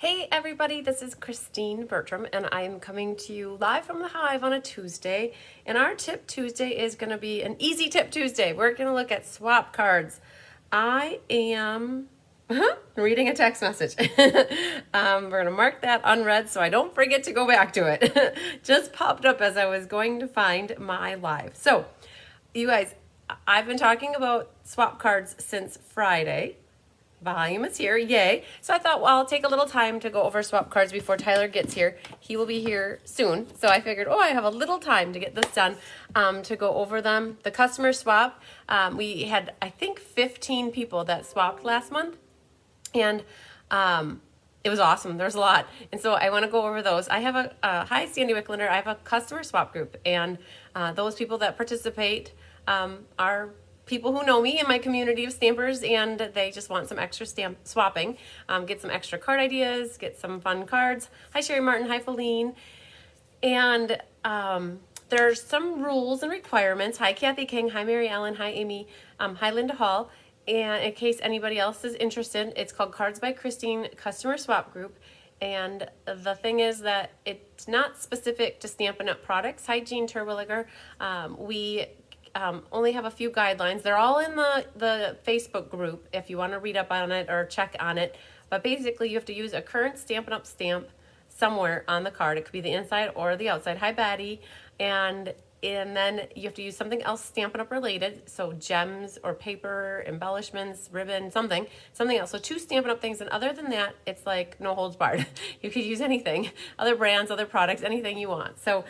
Hey everybody, this is Christine Bertram and I am coming to you live from the Hive on a Tuesday. And our Tip Tuesday is going to be an easy Tip Tuesday. We're going to look at swap cards. I am reading a text message. We're going to mark that unread so I don't forget to go back to it. Just popped up as I was going to find my live. So you guys, I've been talking about swap cards since Friday. Volume is here, yay. So I thought, well, I'll take a little time to go over swap cards before Tyler gets here. He will be here soon. So I figured, I have a little time to get this done, to go over them. The customer swap, we had, I think, 15 people that swapped last month. And it was awesome. There's a lot. And so I want to go over those. I have hi, Sandy Wicklander. I have a customer swap group. And those people that participate are people who know me in my community of stampers, and they just want some extra stamp swapping, get some extra card ideas, get some fun cards. Hi Sherry Martin, hi Feline. And there's some rules and requirements. Hi Kathy King, hi Mary Ellen, hi Amy, hi Linda Hall. And in case anybody else is interested, it's called Cards by Christine Customer Swap Group. And the thing is that it's not specific to Stampin' Up! Products. Hi Jean Terwilliger. We only have a few guidelines. They're all in the Facebook group if you want to read up on it or check on it. But basically, you have to use a current Stampin' Up! Stamp somewhere on the card. It could be the inside or the outside. Hi, Betty. And then you have to use something else Stampin' Up! Related. So gems or paper, embellishments, ribbon, something else. So 2 Stampin' Up! Things. And other than that, it's like no holds barred. You could use anything. Other brands, other products, anything you want. So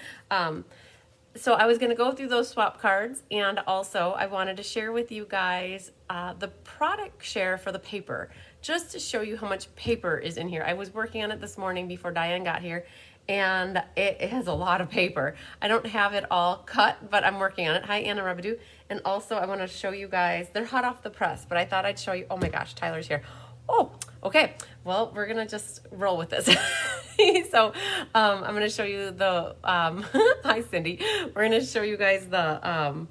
I was going to go through those swap cards, and also I wanted to share with you guys the product share for the paper, just to show you how much paper is in here. I was working on it this morning before Diane got here, and it has a lot of paper. I don't have it all cut, but I'm working on it. Hi, Anna Rabadou. And also I want to show you guys, they're hot off the press, but I thought I'd show you, oh my gosh, Tyler's here. Oh, okay. Well, we're going to just roll with this. So I'm going to show you the, hi Cindy, we're going to show you guys the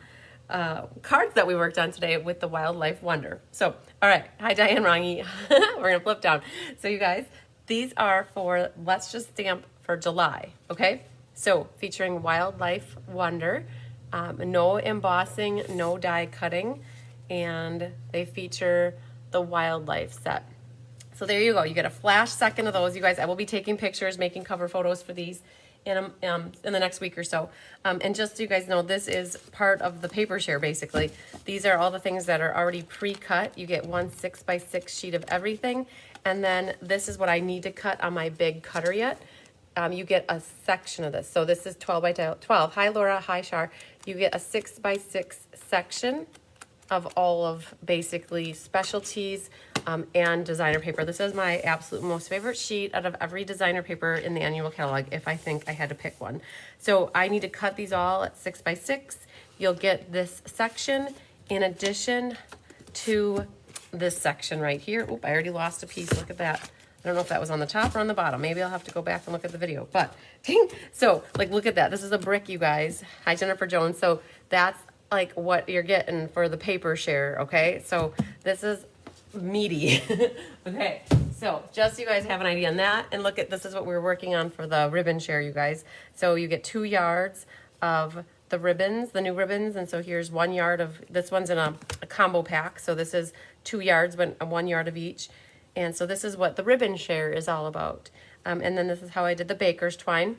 cards that we worked on today with the Wildlife Wonder. So, all right. Hi Diane Rangi. We're going to flip down. So you guys, these are for Let's Just Stamp for July. Okay. So featuring Wildlife Wonder, no embossing, no die cutting, and they feature the wildlife set. So there you go. You get a flash second of those. You guys, I will be taking pictures, making cover photos for these in the next week or so. And just so you guys know, this is part of the paper share, basically. These are all the things that are already pre-cut. You get 1 6x6 sheet of everything. And then this is what I need to cut on my big cutter yet. You get a section of this. So this is 12 by 12. Hi, Laura. Hi, Shar. You get a 6x6 section of all of basically specialties and designer paper. This is my absolute most favorite sheet out of every designer paper in the annual catalog, if I think I had to pick one. So I need to cut these all at 6x6. You'll get this section in addition to this section right here. Oop, I already lost a piece. Look at that. I don't know if that was on the top or on the bottom. Maybe I'll have to go back and look at the video. But, so, like, look at that. This is a brick, you guys. Hi, Jennifer Jones. So that's like what you're getting for the paper share, okay? So this is meaty. Okay, so just so you guys have an idea on that, and look at, this is what we're working on for the ribbon share, you guys. So you get 2 yards of the ribbons, the new ribbons, and so here's 1 yard of, this one's in a combo pack, so this is 2 yards, but 1 yard of each. And so this is what the ribbon share is all about. And then this is how I did the baker's twine.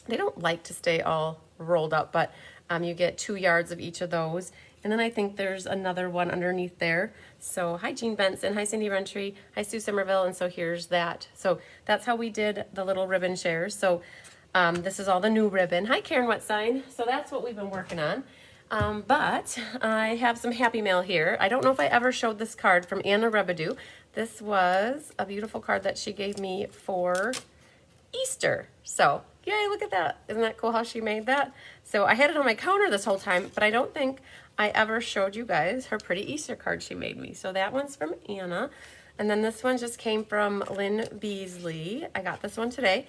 They don't like to stay all rolled up, but you get 2 yards of each of those. And then I think there's another one underneath there. So hi Jean Benson, hi Cindy Rentry, hi Sue Somerville, and so here's that. So that's how we did the little ribbon shares. So this is all the new ribbon. Hi Karen Wetstein. So that's what we've been working on. But I have some happy mail here. I don't know if I ever showed this card from Anna Rebadou. This was a beautiful card that she gave me for Easter. So yay, look at that. Isn't that cool how she made that? So I had it on my counter this whole time, but I don't think I ever showed you guys her pretty Easter card she made me. So that one's from Anna. And then this one just came from Lynn Beasley. I got this one today.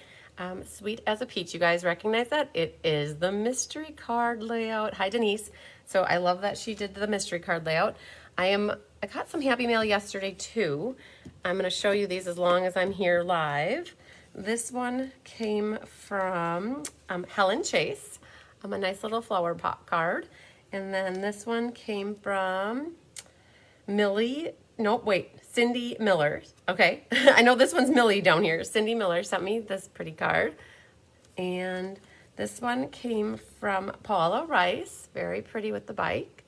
Sweet as a peach. You guys recognize that? It is the mystery card layout. Hi, Denise. So I love that she did the mystery card layout. I am I got some Happy Mail yesterday too. I'm going to show you these as long as I'm here live. This one came from Helen Chase, a nice little flower pot card. And then this one came from Cindy Miller. Okay, I know this one's Millie down here. Cindy Miller sent me this pretty card. And this one came from Paula Rice, very pretty with the bike.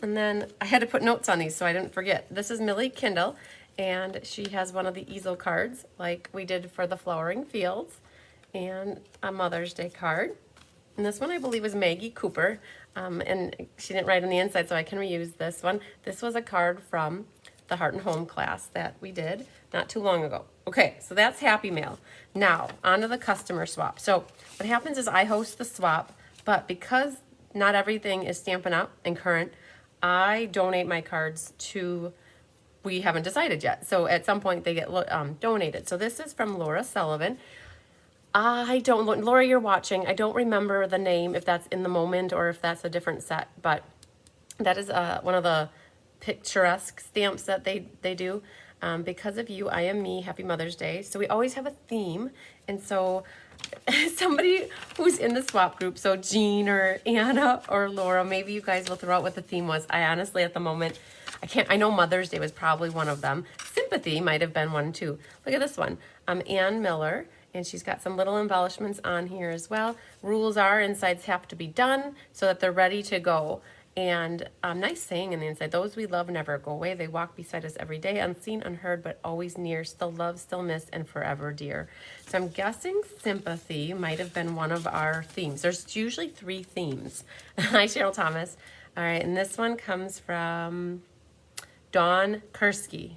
And then I had to put notes on these so I didn't forget. This is Millie Kindle, and she has one of the easel cards like we did for the Flowering Fields, and a Mother's Day card. And this one I believe was Maggie Cooper, and she didn't write on the inside, so I can reuse this one. This was a card from the Heart and Home class that we did not too long ago. Okay, so that's Happy Mail. Now, on to the customer swap. So what happens is I host the swap, but because not everything is Stampin' Up! And current, I donate my cards to, we haven't decided yet. So at some point they get donated. So this is from Laura Sullivan. Laura, you're watching. I don't remember the name, if that's in the moment or if that's a different set, but that is one of the picturesque stamps that they do. Because of you, I am me, Happy Mother's Day. So we always have a theme. And so somebody who's in the swap group, so Jean or Anna or Laura, maybe you guys will throw out what the theme was. I honestly, at the moment, I know Mother's Day was probably one of them. Sympathy might have been one too. Look at this one. Ann Miller, and she's got some little embellishments on here as well. Rules are insides have to be done so that they're ready to go. And nice saying in the inside, those we love never go away. They walk beside us every day, unseen, unheard, but always near, still loved, still missed, and forever dear. So I'm guessing sympathy might have been one of our themes. There's usually 3 themes. Hi, Cheryl Thomas. All right, and this one comes from Dawn Kursky.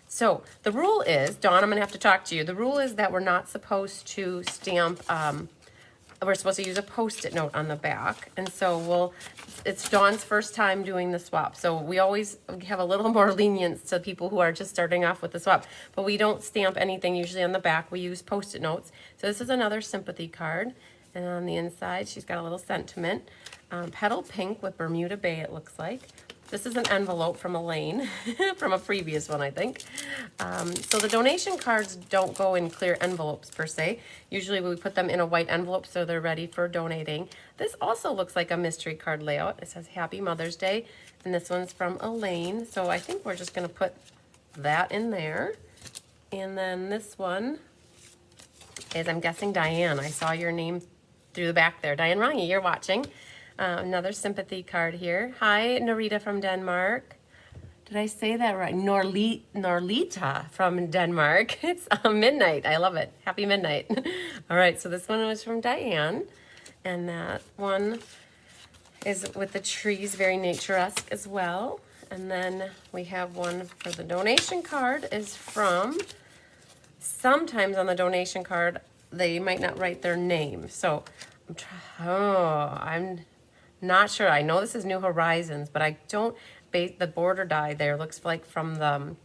So the rule is, Dawn, I'm going to have to talk to you. The rule is that we're not supposed to stamp, we're supposed to use a Post-it note on the back. And so it's Dawn's first time doing the swap. So we always have a little more lenience to people who are just starting off with the swap. But we don't stamp anything usually on the back. We use Post-it notes. So this is another sympathy card. And on the inside, she's got a little sentiment. Petal pink with Bermuda Bay, it looks like. This is an envelope from Elaine, from a previous one, I think. So the donation cards don't go in clear envelopes per se. Usually we put them in a white envelope so they're ready for donating. This also looks like a mystery card layout. It says Happy Mother's Day, and this one's from Elaine. So I think we're just gonna put that in there. And then this one is, I'm guessing, Diane. I saw your name through the back there. Diane Rangi, you're watching. Another sympathy card here. Hi, Norita from Denmark. Did I say that right? Norlita from Denmark. It's midnight. I love it. Happy midnight. All right, so this one was from Diane. And that one is with the trees, very nature-esque as well. And then we have one for the donation card is from, sometimes on the donation card, they might not write their name. So I'm not sure. I know this is New Horizons, but I don't, the border die there looks like from the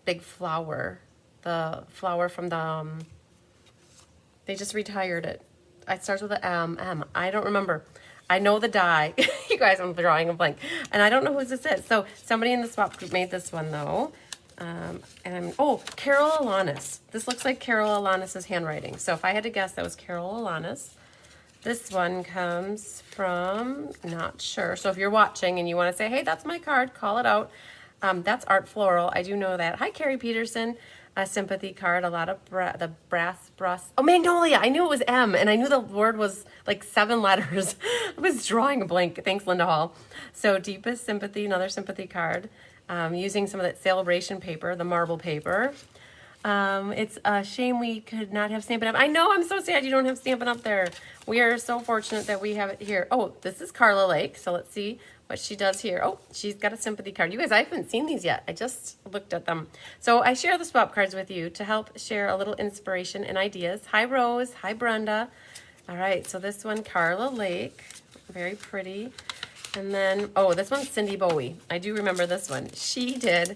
big flower. The flower from the, they just retired it. It starts with an M. I don't remember. I know the die. You guys, I'm drawing a blank. And I don't know who this is. So somebody in the swap group made this one though. Carol Alanis. This looks like Carol Alanis's handwriting. So if I had to guess, that was Carol Alanis. This one comes from, not sure. So if you're watching and you want to say, hey, that's my card, call it out. That's Art Floral. I do know that. Hi, Carrie Peterson. A sympathy card, a lot of the brass. Oh, Magnolia. I knew it was M, and I knew the word was like 7 letters. I was drawing a blank. Thanks, Linda Hall. So deepest sympathy, another sympathy card. Using some of that sale-a-bration paper, the marble paper. It's a shame we could not have Stampin' Up. I know, I'm so sad you don't have Stampin' Up there. We are so fortunate that we have it here. Oh, this is Carla Lake, so let's see what she does here. Oh, she's got a sympathy card. You guys, I haven't seen these yet. I just looked at them. So I share the swap cards with you to help share a little inspiration and ideas. Hi, Rose. Hi, Brenda. All right, so this one, Carla Lake. Very pretty. And then, oh, this one's Cindy Bowie. I do remember this one. She did,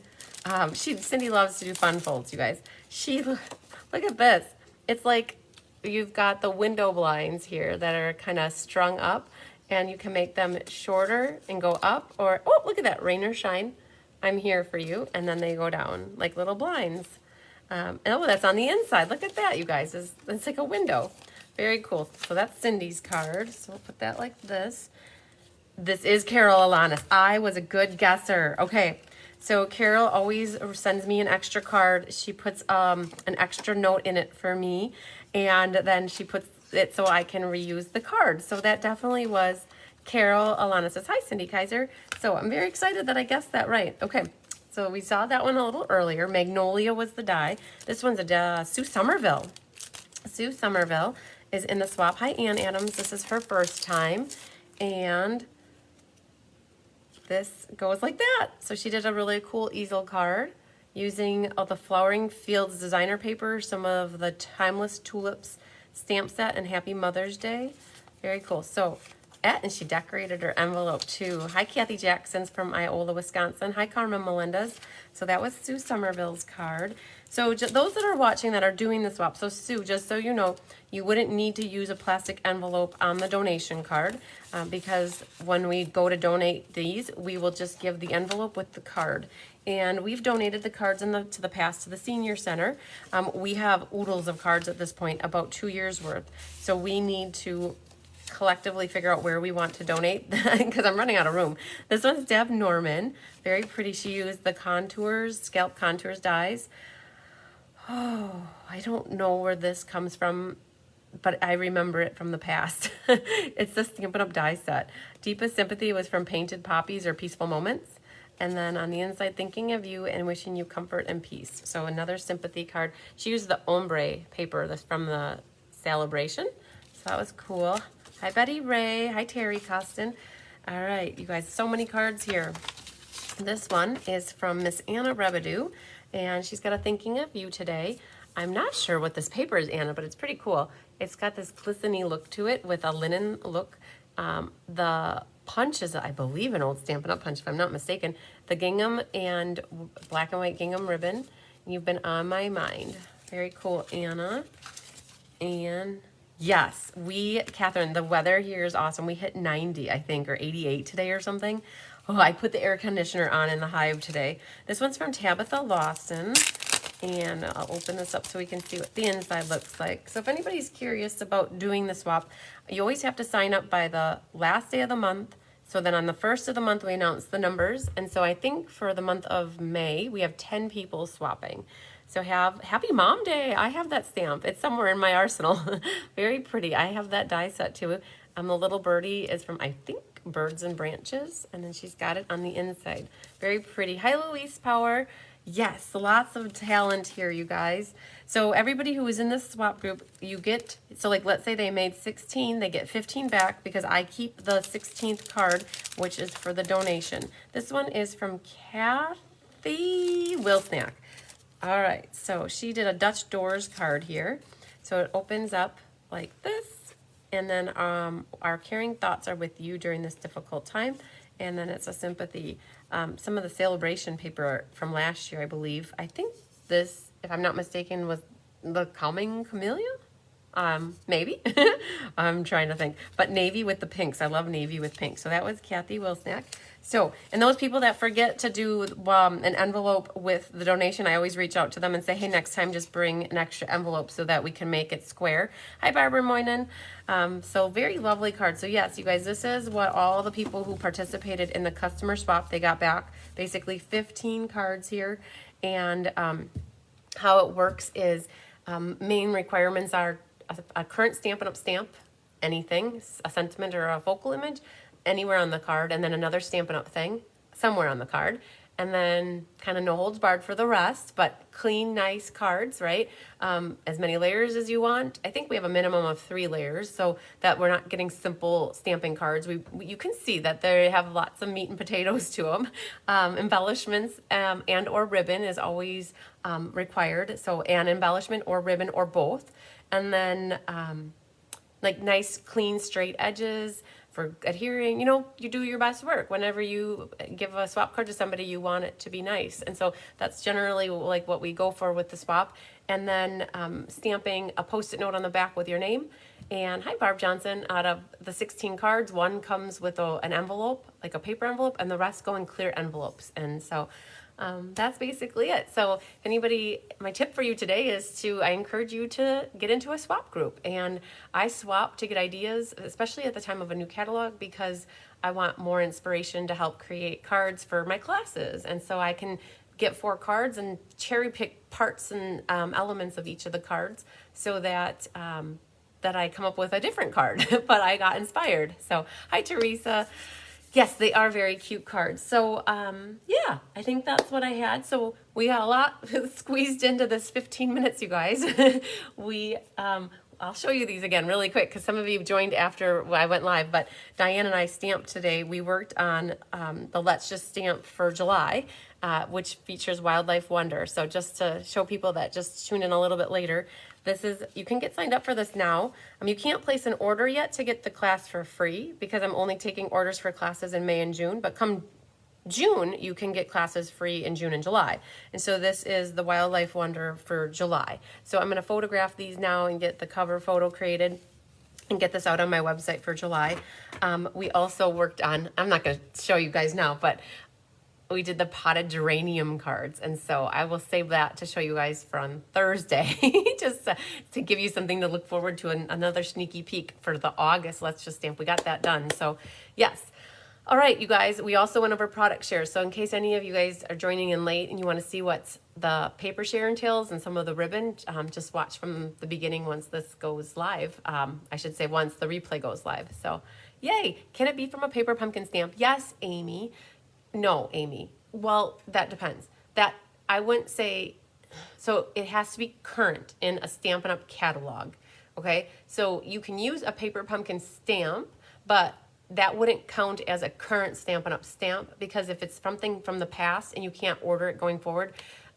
Cindy loves to do fun folds, you guys. Look at this. It's like you've got the window blinds here that are kind of strung up, and you can make them shorter and go up, or, oh, look at that, rain or shine, I'm here for you. And then they go down like little blinds. Oh, that's on the inside. Look at that, you guys. It's like a window. Very cool. So that's Cindy's card. So we'll put that like this. This is Carol Alanis. I was a good guesser. Okay. So Carol always sends me an extra card. She puts an extra note in it for me, and then she puts it so I can reuse the card. So that definitely was Carol Alanis. Says, hi, Cindy Kaiser. So I'm very excited that I guessed that right. Okay, so we saw that one a little earlier. Magnolia was the die. This one's a Sue Somerville. Sue Somerville is in the swap. Hi, Ann Adams. This is her first time, and this goes like that. So she did a really cool easel card using all the Flowering Fields designer paper, some of the Timeless Tulips stamp set, and Happy Mother's Day. Very cool. So, and she decorated her envelope too. Hi, Kathy Jackson's from Iola, Wisconsin. Hi, Carmen Melendez. So that was Sue Somerville's card. So those that are watching that are doing the swap, so Sue, just so you know, you wouldn't need to use a plastic envelope on the donation card because when we go to donate these, we will just give the envelope with the card. And we've donated the cards to the past to the senior center. We have oodles of cards at this point, about 2 years worth. So we need to collectively figure out where we want to donate because I'm running out of room. This one's Deb Norman. Very pretty. She used the contours, scalp contours dies. Oh, I don't know where this comes from, but I remember it from the past. It's the Stampin' Up! Die set. Deepest Sympathy was from Painted Poppies or Peaceful Moments. And then on the inside, thinking of you and wishing you comfort and peace. So another sympathy card. She used the ombre paper that's from the sale-a-bration. So that was cool. Hi, Betty Ray. Hi, Terry Costin. All right, you guys, so many cards here. This one is from Miss Anna Rebedu, and she's got a thinking of you today. I'm not sure what this paper is, Anna, but it's pretty cool. It's got this glistening look to it with a linen look. The punch is, I believe, an old Stampin' Up! Punch, if I'm not mistaken. The gingham and black and white gingham ribbon. You've been on my mind. Very cool, Anna. And yes, Catherine, the weather here is awesome. We hit 90, I think, or 88 today or something. Oh, I put the air conditioner on in the hive today. This one's from Tabitha Lawson. And I'll open this up so we can see what the inside looks like. So if anybody's curious about doing the swap, you always have to sign up by the last day of the month. So then on the first of the month, we announce the numbers. And so I think for the month of May, we have 10 people swapping. So Happy Mom Day. I have that stamp. It's somewhere in my arsenal. Very pretty. I have that die set too. The little birdie is from, I think, Birds and Branches. And then she's got it on the inside. Very pretty. Hi, Louise Power. Yes, lots of talent here, you guys. So everybody who is in this swap group, you get, so like let's say they made 16, they get 15 back because I keep the 16th card, which is for the donation. This one is from Kathy Wilsnack. All right, so she did a Dutch Doors card here. So it opens up like this, and then our caring thoughts are with you during this difficult time. And then it's a sympathy. Some of the sale-a-bration paper from last year, I believe. I think this, if I'm not mistaken, was the Calming Camellia? Maybe. I'm trying to think. But navy with the pinks. I love navy with pink. So that was Kathy Wilsnack. So, and those people that forget to do an envelope with the donation, I always reach out to them and say, hey, next time just bring an extra envelope so that we can make it square. Hi, Barbara Moynan. So very lovely card. So yes, you guys, this is what all the people who participated in the customer swap, they got back basically 15 cards here. And how it works is main requirements are a current Stampin' Up! Stamp, anything, a sentiment or a focal image, anywhere on the card, and then another Stampin' Up! Thing somewhere on the card, and then kind of no holds barred for the rest, but clean, nice cards, right? As many layers as you want. I think we have a minimum of 3 layers so that we're not getting simple stamping cards. You can see that they have lots of meat and potatoes to them. Embellishments and or ribbon is always required. So an embellishment or ribbon or both. And then like nice, clean, straight edges, for adhering. You know, you do your best work. Whenever you give a swap card to somebody, you want it to be nice. And so that's generally like what we go for with the swap. And then stamping a Post-it note on the back with your name. And hi, Barb Johnson. Out of the 16 cards, one comes with an envelope, like a paper envelope, and the rest go in clear envelopes. And so that's basically it. So if anybody, my tip for you today is I encourage you to get into a swap group. And I swap to get ideas, especially at the time of a new catalog, because I want more inspiration to help create cards for my classes. And so I can get 4 cards and cherry pick parts and elements of each of the cards so that that I come up with a different card, but I got inspired. So hi, Teresa. Yes, they are very cute cards. So yeah, I think that's what I had. So we got a lot squeezed into this 15 minutes, you guys. I'll show you these again really quick because some of you joined after I went live, but Diane and I stamped today. We worked on the Let's Just Stamp for July, which features Wildlife Wonder. So just to show people that just tune in a little bit later, you can get signed up for this now. You can't place an order yet to get the class for free because I'm only taking orders for classes in May and June, but come June, you can get classes free in June and July. And so this is the Wildlife Wonder for July. So I'm going to photograph these now and get the cover photo created and get this out on my website for July. We also worked on, I'm not going to show you guys now, but we did the potted geranium cards. And so I will save that to show you guys for on Thursday, just to give you something to look forward to, another sneaky peek for the August Let's Just Stamp. We got that done. So yes. All right, you guys, we also went over product shares. So in case any of you guys are joining in late and you want to see what the paper share entails and some of the ribbon, just watch from the beginning once this goes live. I should say once the replay goes live. So yay, can it be from a paper pumpkin stamp? Yes, Amy. No, Amy. Well, that depends. That I wouldn't say, so it has to be current in a Stampin' Up! Catalog, okay? So you can use a paper pumpkin stamp, but that wouldn't count as a current Stampin' Up! Stamp because if it's something from the past and you can't order it going forward,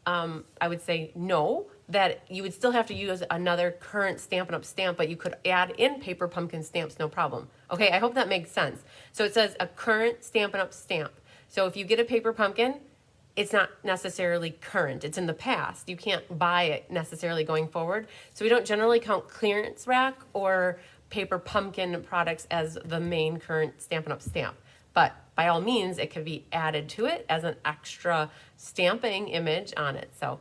I would say no, that you would still have to use another current Stampin' Up! Stamp, but you could add in paper pumpkin stamps, no problem. Okay, I hope that makes sense. So it says a current Stampin' Up! Stamp. So if you get a paper pumpkin, it's not necessarily current. It's in the past. You can't buy it necessarily going forward. So we don't generally count clearance rack or paper pumpkin products as the main current Stampin' Up! Stamp. But by all means, it could be added to it as an extra stamping image on it. So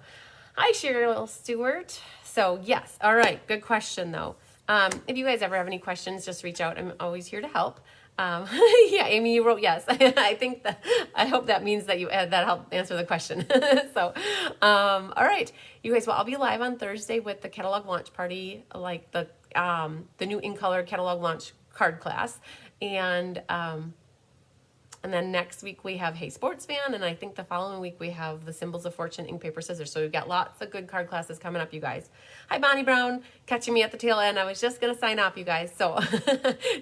hi, Cheryl Stewart. So yes, all right, good question though. If you guys ever have any questions, just reach out. I'm always here to help. Yeah, Amy, you wrote yes. I hope that means that that helped answer the question. So, all right, you guys. Well, I'll be live on Thursday with the catalog launch party, like the new In Color catalog launch card class, and then next week we have Hey Sports Fan, and I think the following week we have the Symbols of Fortune ink paper scissors. So we've got lots of good card classes coming up, you guys. Hi, Bonnie Brown, catching me at the tail end. I was just gonna sign off, you guys. So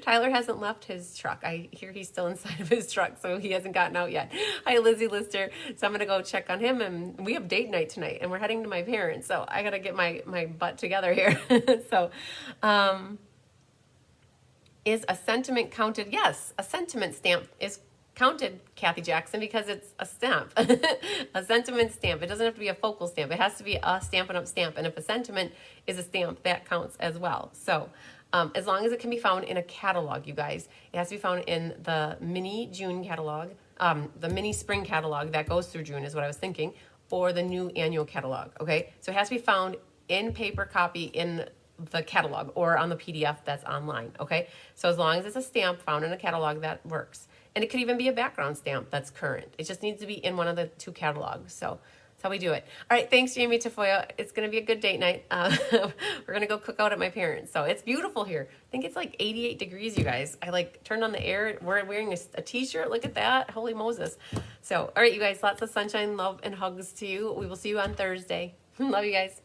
Tyler hasn't left his truck. I hear he's still inside of his truck, so he hasn't gotten out yet. Hi, Lizzie Lister. So I'm gonna go check on him, and we have date night tonight, and we're heading to my parents. So I gotta get my butt together here. So. Is a sentiment counted? Yes, a sentiment stamp is counted, Kathy Jackson, because it's a stamp, a sentiment stamp. It doesn't have to be a focal stamp. It has to be a Stampin' Up! Stamp. And if a sentiment is a stamp, that counts as well. So as long as it can be found in a catalog, you guys, it has to be found in the mini June catalog, the mini spring catalog that goes through June is what I was thinking, or the new annual catalog, okay? So it has to be found in paper copy in the catalog or on the PDF that's online, okay? So as long as it's a stamp found in a catalog, that works. And it could even be a background stamp that's current. It just needs to be in one of the 2 catalogs. So that's how we do it. All right, thanks, Jamie Tafoya. It's going to be a good date night. We're going to go cook out at my parents'. So it's beautiful here. I think it's like 88 degrees, you guys. I turned on the air. We're wearing a t-shirt. Look at that. Holy Moses. So, all right, you guys, lots of sunshine, love, and hugs to you. We will see you on Thursday. Love you guys.